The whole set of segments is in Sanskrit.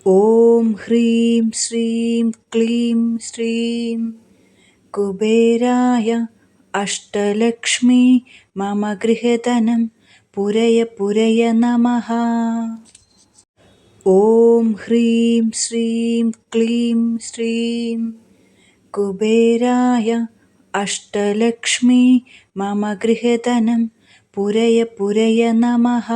ॐ ह्रीं श्रीं क्लीं श्रीं कुबेराय अष्टलक्ष्मी मम गृहधनं पुरय नमः। ॐ ह्रीं श्रीं क्लीं श्रीं कुबेराय अष्टलक्ष्मी मम गृहधनं पुरय नमः।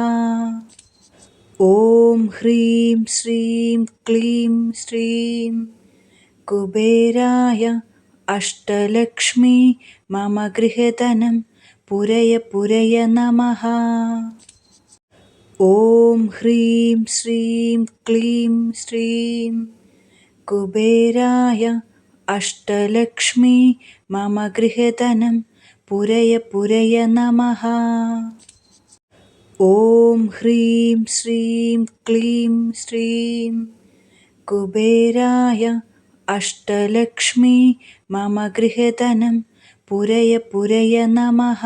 ॐ ह्रीं श्रीं क्लीं श्रीं कुबेराय अष्टलक्ष्मी मम गृहधनं पुरय नमः। ॐ ह्रीं श्रीं क्लीं श्रीं कुबेराय अष्टलक्ष्मी मम गृहधनं पुरय नमः। ॐ ह्रीं श्रीं क्लीं श्रीं कुबेराय अष्टलक्ष्मी मम गृहधनं पुरय नमः।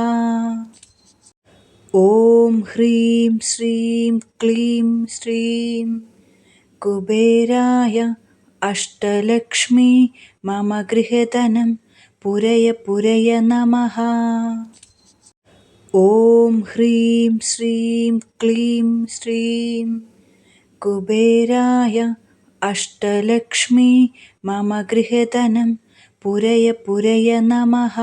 ॐ ह्रीं श्रीं क्लीं श्रीं कुबेराय अष्टलक्ष्मी मम गृहधनं पुरय नमः। ॐ ह्रीं श्रीं क्लीं श्रीं कुबेराय अष्टलक्ष्मी मम गृहधनं पुरय नमः।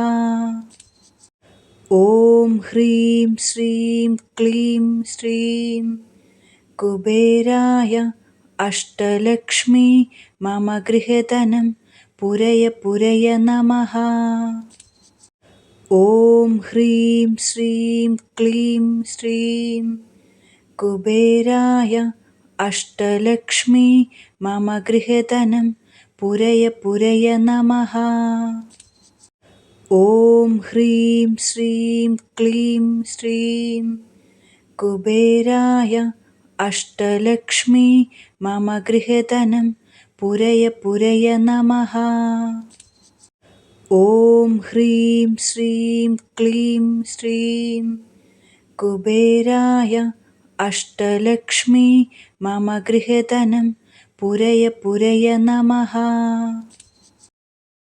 ॐ ह्रीं श्रीं क्लीं श्रीं कुबेराय अष्टलक्ष्मी मम गृहधनं पुरय नमः। ॐ ह्रीं श्रीं क्लीं श्रीं कुबेराय अष्टलक्ष्मी मम गृहधनं पुरय नमः। ॐ ह्रीं श्रीं क्लीं श्रीं कुबेराय अष्टलक्ष्मी मम गृहधनं पुरय नमः। ॐ ह्रीं श्रीं क्लीं श्रीं कुबेराय अष्टलक्ष्मी मम गृहधनं पुरय नमः।